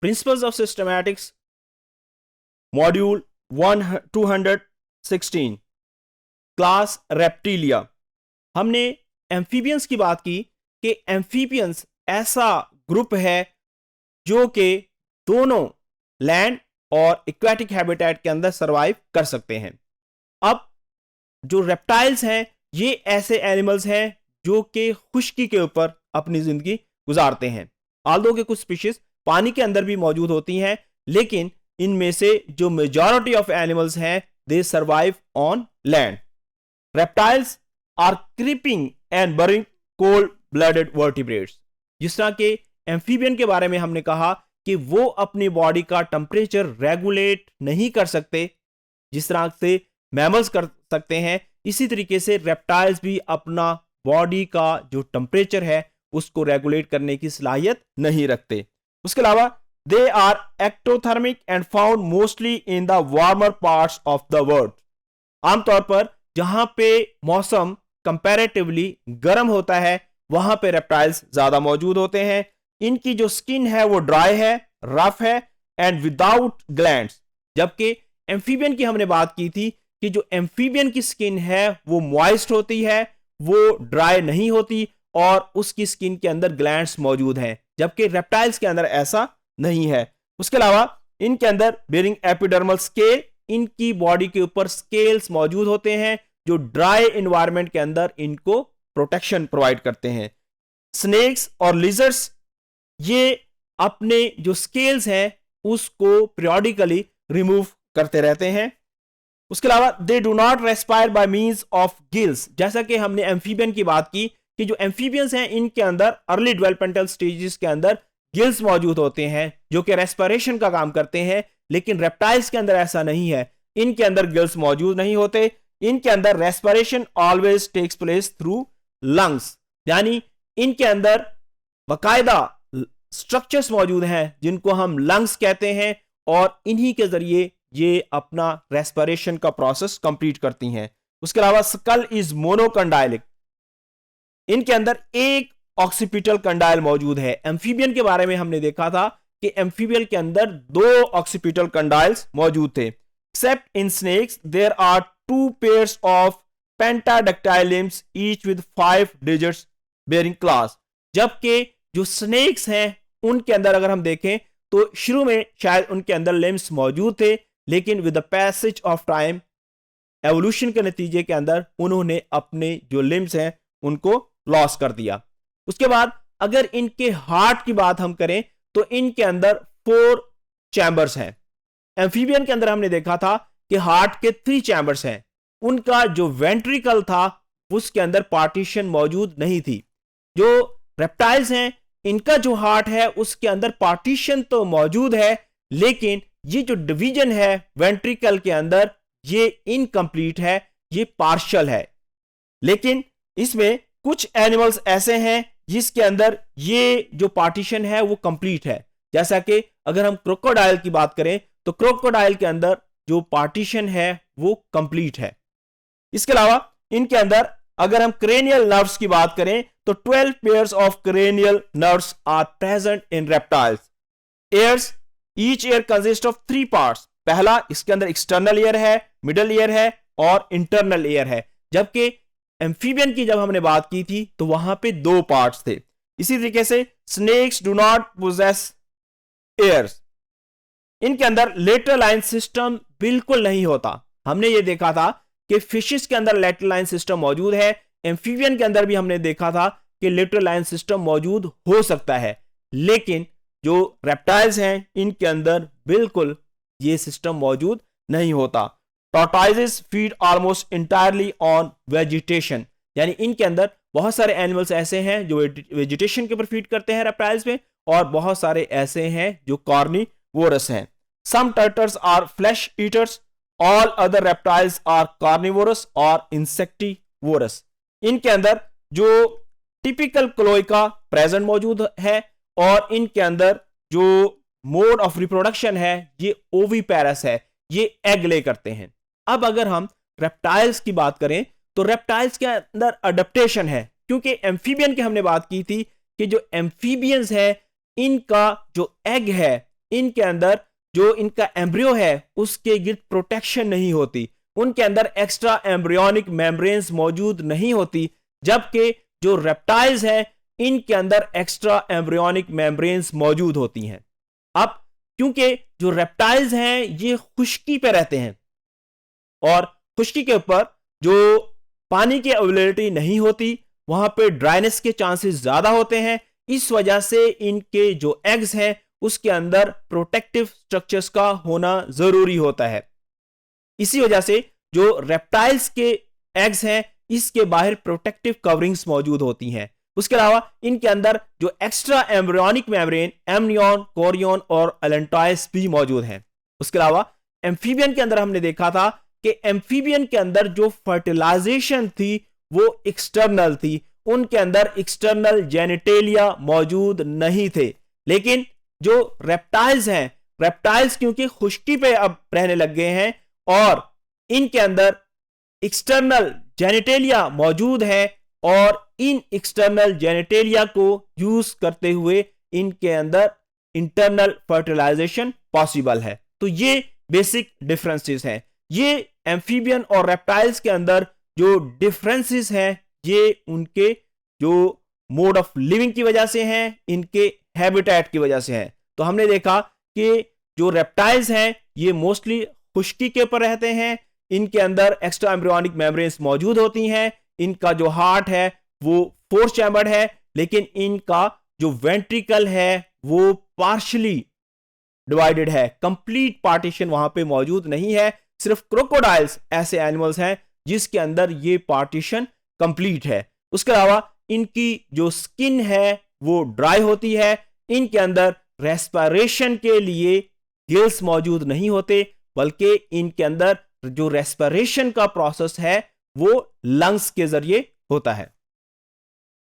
Principles of systematics module 216 class reptilia. हमने amphibians की बात की कि एम्फीबियंस ऐसा ग्रुप है जो कि दोनों लैंड और एक्वेटिक हैबिटेट के अंदर सरवाइव कर सकते हैं। अब जो रेप्टाइल्स हैं ये ऐसे एनिमल्स हैं जो कि खुश्की के ऊपर अपनी जिंदगी गुजारते हैं। आल्दो के कुछ स्पीशीज पानी के अंदर भी मौजूद होती हैं, लेकिन इनमें से जो मेजॉरिटी ऑफ एनिमल्स हैं they survive on land. Reptiles are creeping and burrowing cold blooded vertebrates. जिस तरह के एम्फीबियन के बारे में हमने कहा कि वो अपनी बॉडी का टेम्परेचर रेगुलेट नहीं कर सकते जिस तरह से मैमल्स कर सकते हैं, इसी तरीके से रेप्टाइल्स भी अपना बॉडी का जो टेम्परेचर है उसको रेगुलेट करने की सलाहियत नहीं रखते। उसके अलावा they are ectothermic and found mostly in the warmer parts of the world. आमतौर पर जहां पे मौसम कंपैरेटिवली गर्म होता है वहां पे रेप्टाइल्स ज्यादा मौजूद होते हैं। इनकी जो स्किन है वो ड्राई है, रफ है एंड विदाउट ग्लैंड्स। जबकि एम्फीबियन की हमने बात की थी कि जो एम्फीबियन की स्किन है वो मॉइस्ट होती है, वो ड्राई नहीं होती और उसकी स्किन के अंदर ग्लैंड्स मौजूद हैं, जबकि रेप्टाइल्स के अंदर ऐसा नहीं है। उसके अलावा इनके अंदर बेरिंग एपिडर्मल स्केल, इनकी बॉडी के ऊपर स्केल्स मौजूद होते हैं जो ड्राई एनवायरनमेंट के अंदर इनको प्रोटेक्शन प्रोवाइड करते हैं। स्नेक्स और लिजर्ड्स ये अपने जो स्केल्स हैं उसको पीरियोडिकली रिमूव करते रहते हैं। उसके अलावा they do not respire by means of gills. जैसा कि हमने एम्फीबियन की बात की कि जो एम्फीबियंस हैं इनके अंदर अर्ली डेवलपमेंटल स्टेजेस के अंदर गिल्स मौजूद होते हैं जो कि रेस्पिरेशन का काम करते हैं, लेकिन रेप्टाइल्स के अंदर ऐसा नहीं है। इनके अंदर गिल्स मौजूद नहीं होते। इनके अंदर respiration always takes place through lungs, यानी इनके अंदर बाकायदा स्ट्रक्चर्स मौजूद हैं जिनको हम लंग्स कहते हैं और इन्हीं के जरिए ये अपना रेस्पिरेशन का प्रोसेस कंप्लीट करती हैं। उसके अलावा स्कल इज मोनोकंडाइलिक। इनके अंदर एक ऑक्सीपिटल कंडाइल मौजूद है। एम्फीबियन के बारे में हमने देखा था कि एम्फीबियन के अंदर 2 ऑक्सीपिटल कंडाइल्स मौजूद थे। Except in snakes there are 2 pairs of pentadactyl limbs each with 5 digits bearing claws. जबकि जो स्नेक्स हैं उनके अंदर अगर हम देखें तो शुरू में शायद उनके अंदर लिम्स मौजूद थे, लेकिन with the passage of time evolution के नतीजे के अंदर उन्होंने अपने जो लिम्स हैं उनको लॉस कर दिया। उसके बाद अगर इनके हार्ट की बात हम करें तो इनके अंदर 4 चैम्बर्स हैं। एम्फीबियन के अंदर हमने देखा था कि हार्ट के 3 चैम्बर्स हैं। उनका जो वेंट्रिकल था उसके अंदर पार्टीशन मौजूद नहीं थी। जो रेप्टाइल्स हैं इनका जो हार्ट है उसके अंदर पार्टीशन तो मौजूद है, लेकिन ये जो डिवीजन है वेंट्रिकल के अंदर ये इनकम्प्लीट है, ये पार्शियल है। लेकिन इसमें कुछ एनिमल्स ऐसे हैं जिसके अंदर ये जो पार्टीशन है वो कंप्लीट है। जैसा कि अगर हम क्रोकोडाइल की बात करें तो क्रोकोडाइल के अंदर जो पार्टीशन है वो कंप्लीट है। इसके अलावा इनके अंदर अगर हम क्रेनियल नर्व्स की बात करें तो 12 pairs of cranial nerves are present in reptiles. Ears, each ear consist of 3 parts. पहला इसके अंदर एक्सटर्नल ईयर है, मिडल ईयर है और इंटरनल ईयर है। जबकि एम्फीबियन की जब हमने बात की थी तो वहां पे 2 पार्ट्स थे। इसी तरीके से snakes do not possess ears. इनके अंदर लेटरल लाइन सिस्टम बिल्कुल नहीं होता। हमने ये देखा था कि फिशेस के अंदर लेटरल लाइन सिस्टम मौजूद है। एम्फीबियन के अंदर भी हमने देखा था कि लेटरल लाइन सिस्टम मौजूद हो सकता है, लेकिन जो रेप्टाइल्स हैं इनके अंदर बिल्कुल ये सिस्टम मौजूद नहीं होता। Tortoises feed almost entirely on vegetation, यानी इनके अंदर बहुत सारे एनिमल्स ऐसे हैं जो वेजिटेशन के ऊपर फीड करते हैं रेप्टाइल्स में, और बहुत सारे ऐसे हैं जो कार्निवोरस हैं। Some turtles are flesh eaters, all other reptiles are carnivorous और इंसेक्टिवोरस। इनके अंदर जो टिपिकल क्लोइका प्रेजेंट मौजूद है और इनके अंदर जो मोड ऑफ रिप्रोडक्शन है ये ओविपेरस है, ये एग ले करते हैं। अब अगर हम रेप्टाइल्स की बात करें तो रेप्टाइल्स के अंदर अडेप्टेशन है, क्योंकि एम्फीबियन की हमने बात की थी कि जो एम्फीबियंस है इनका जो एग है इनके अंदर जो इनका एम्ब्रियो है उसके गिर्द प्रोटेक्शन नहीं होती, उनके अंदर एक्स्ट्रा एम्ब्रियोनिक मेम्ब्रेन्स मौजूद नहीं होती, जबकि जो रेप्टाइल्स हैं इनके अंदर एक्स्ट्रा एम्ब्रियोनिक मेम्ब्रेन्स मौजूद होती हैं। अब क्योंकि जो रेप्टाइल्स हैं ये खुश्की पे रहते हैं और खुश्की के ऊपर जो पानी की अवेलेबिलिटी नहीं होती, वहां पे ड्राइनेस के चांसेस ज्यादा होते हैं, इस वजह से इनके जो एग्स हैं उसके अंदर प्रोटेक्टिव स्ट्रक्चर्स का होना जरूरी होता है। इसी वजह से जो रेप्टाइल्स के एग्स हैं इसके बाहर प्रोटेक्टिव कवरिंग्स मौजूद होती हैं। उसके अलावा इनके अंदर जो extra embryonic membrane, amnion, Korean और एलेंटॉयस भी मौजूद हैं। उसके अलावा एम्फीबियन के अंदर हमने देखा था कि एम्फीबियन के अंदर जो फर्टिलाइजेशन थी वो एक्सटर्नल थी, उनके अंदर एक्सटर्नल जेनिटेलिया मौजूद नहीं थे। लेकिन जो रेप्टाइल्स हैं, रेप्टाइल्स क्योंकि खुश्की पे अब रहने लग गए हैं और इनके अंदर एक्सटर्नल जेनिटेलिया मौजूद है और इन एक्सटर्नल जेनिटेलिया को यूज करते हुए इनके अंदर इंटरनल फर्टिलाइजेशन पॉसिबल है। तो ये बेसिक डिफरेंसेस हैं। ये एम्फीबियन और रेप्टाइल्स के अंदर जो डिफरेंसेस हैं ये उनके जो मोड ऑफ लिविंग की वजह से हैं, इनके हैबिटेट की वजह से हैं। तो हमने देखा कि जो रेप्टाइल्स हैं ये मोस्टली खुश्की के ऊपर रहते हैं, इनके अंदर एक्स्ट्रा एम्ब्रियोनिक मेम्ब्रेन्स मौजूद होती हैं, इनका जो हार्ट है वो 4 चैम्बर्ड है, लेकिन इनका जो वेंट्रिकल है वो पार्शियली डिवाइडेड है, कंप्लीट पार्टीशन वहां पे मौजूद नहीं है। सिर्फ क्रोकोडाइल्स ऐसे एनिमल्स हैं जिसके अंदर ये पार्टीशन कंप्लीट है। उसके अलावा इनकी जो स्किन है वो ड्राई होती है, इनके अंदर रेस्पिरेशन के लिए गिल्स मौजूद नहीं होते, बल्कि इनके अंदर जो रेस्पिरेशन का प्रोसेस है वो लंग्स के जरिए होता है।